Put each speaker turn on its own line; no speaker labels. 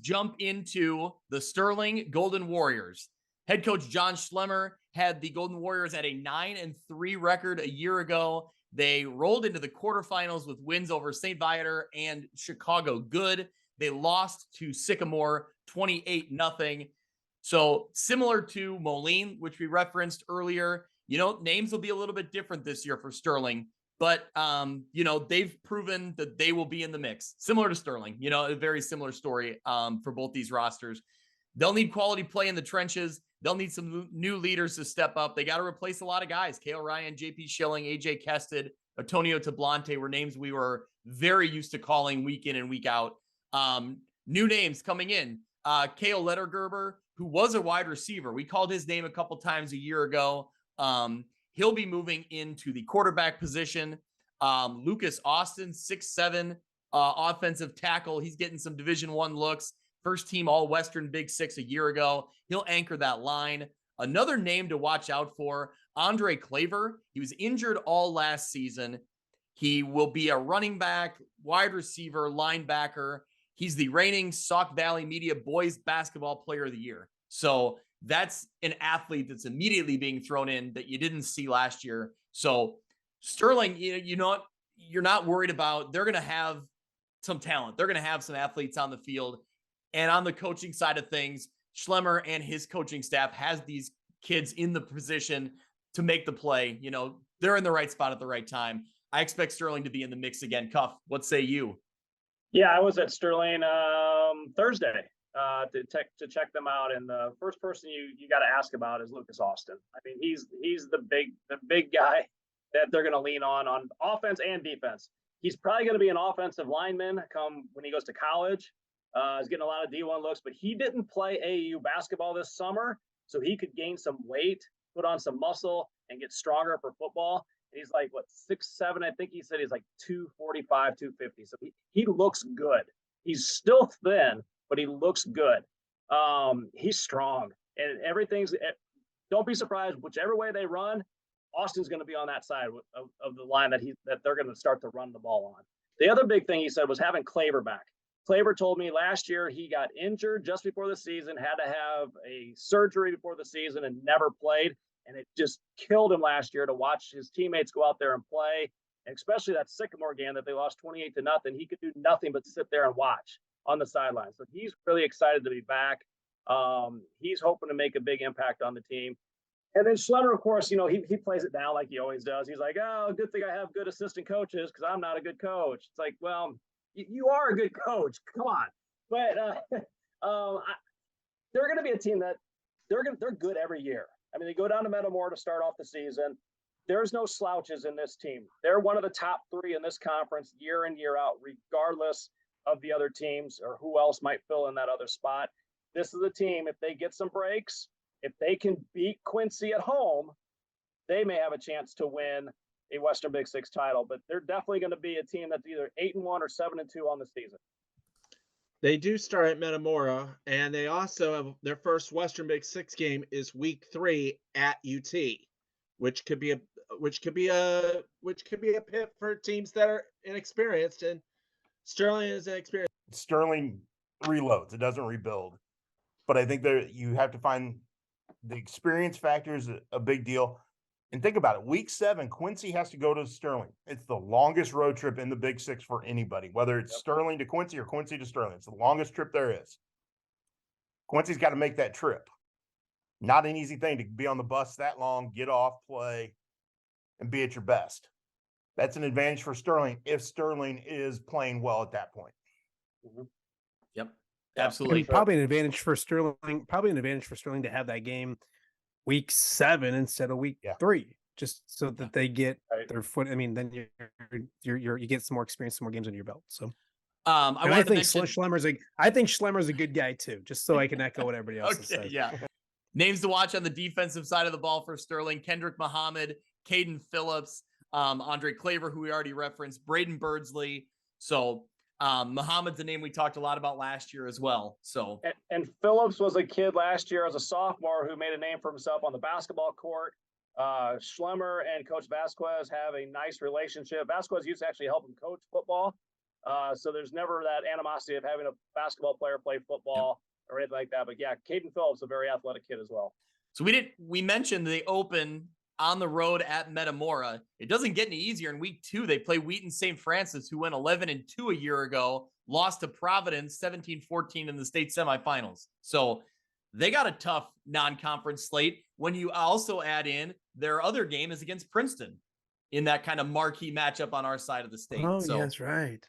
Jump into the Sterling Golden Warriors. Head coach John Schlemmer had the Golden Warriors at a 9-3 record a year ago. They rolled into the quarterfinals with wins over St. Viator and Chicago Good. They lost to Sycamore 28-0. So similar to Moline, which we referenced earlier, names will be a little bit different this year for Sterling. But, they've proven that they will be in the mix. Similar to Sterling, a very similar story for both these rosters. They'll need quality play in the trenches. They'll need some new leaders to step up. They got to replace a lot of guys. Kale Ryan, JP Schilling, AJ Kested, Antonio Tablante were names we were very used to calling week in and week out. New names coming in. Kale Lettergerber, who was a wide receiver. We called his name a couple times a year ago. He'll be moving into the quarterback position. Lucas Austin, 6'7", offensive tackle. He's getting some Division I looks. First team All-Western Big Six a year ago. He'll anchor that line. Another name to watch out for, Andre Claver. He was injured all last season. He will be a running back, wide receiver, linebacker. He's the reigning Sauk Valley Media Boys Basketball Player of the Year. So that's an athlete that's immediately being thrown in that you didn't see last year. So Sterling, you're not worried about. They're going to have some talent. They're going to have some athletes on the field. And on the coaching side of things, Schlemmer and his coaching staff has these kids in the position to make the play. They're in the right spot at the right time. I expect Sterling to be in the mix again. Cuff, what say you?
Yeah, I was at Sterling Thursday to check them out, and the first person you got to ask about is Lucas Austin. I mean, he's the big guy that they're going to lean on offense and defense. He's probably going to be an offensive lineman come when he goes to college. He's getting a lot of D1 looks, but he didn't play AAU basketball this summer, so he could gain some weight, put on some muscle, and get stronger for football. He's like, 6'7", I think he said he's like 245, 250. So he looks good. He's still thin, but he looks good. He's strong. And don't be surprised, whichever way they run, Austin's going to be on that side of the line that they're going to start to run the ball on. The other big thing he said was having Claver back. Claver told me last year he got injured just before the season, had to have a surgery before the season, and never played. And it just killed him last year to watch his teammates go out there and play, and especially that Sycamore game that they lost 28-0. He could do nothing but sit there and watch on the sideline. So he's really excited to be back. He's hoping to make a big impact on the team. And then Schlemmer, of course, he plays it down like he always does. He's like, oh, good thing I have good assistant coaches because I'm not a good coach. It's like, well, you are a good coach. Come on. But they're going to be a team that they're good every year. I mean, they go down to Metamora to start off the season. There's no slouches in this team. They're one of the top three in this conference year in, year out, regardless of the other teams or who else might fill in that other spot. This is a team, if they get some breaks, if they can beat Quincy at home, they may have a chance to win a Western Big Six title. But they're definitely going to be a team that's either 8-1 or 7-2 on the season.
They do start at Metamora, and they also have their first Western Big Six game is week 3 at UT, which could be a pit for teams that are inexperienced, and Sterling is inexperienced.
Sterling reloads; it doesn't rebuild. But I think you have to find the experience factor is a big deal. And think about it. Week 7, Quincy has to go to Sterling. It's the longest road trip in the Big Six for anybody, whether it's Sterling to Quincy or Quincy to Sterling. It's the longest trip there is. Quincy's got to make that trip. Not an easy thing to be on the bus that long, get off, play, and be at your best. That's an advantage for Sterling if Sterling is playing well at that point.
Mm-hmm. Yep, absolutely.
And probably an advantage for Sterling. Probably an advantage for Sterling to have that game week 7 instead of week 3, just so that they get their foot. I mean, then you get some more experience, some more games under your belt. So, I think Schlemmer's a good guy too. Just so I can echo what everybody else has said.
Yeah. Names to watch on the defensive side of the ball for Sterling: Kendrick Muhammad, Caden Phillips, Andre Claver, who we already referenced, Braden Birdsley. So. Muhammad's a name we talked a lot about last year as well. So
and Phillips was a kid last year as a sophomore who made a name for himself on the basketball court. Schlemmer and Coach Vasquez have a nice relationship. Vasquez used to actually help him coach football So there's never that animosity of having a basketball player play football or anything like that. But yeah, Caden Phillips, a very athletic kid as well.
So we mentioned they open on the road at Metamora. It doesn't get any easier in week 2. They play Wheaton St. Francis, who went 11-2 a year ago, lost to Providence 17-14 in the state semifinals. So they got a tough non-conference slate. When you also add in their other game is against Princeton in that kind of marquee matchup on our side of the state.
Oh,
so
yes, right.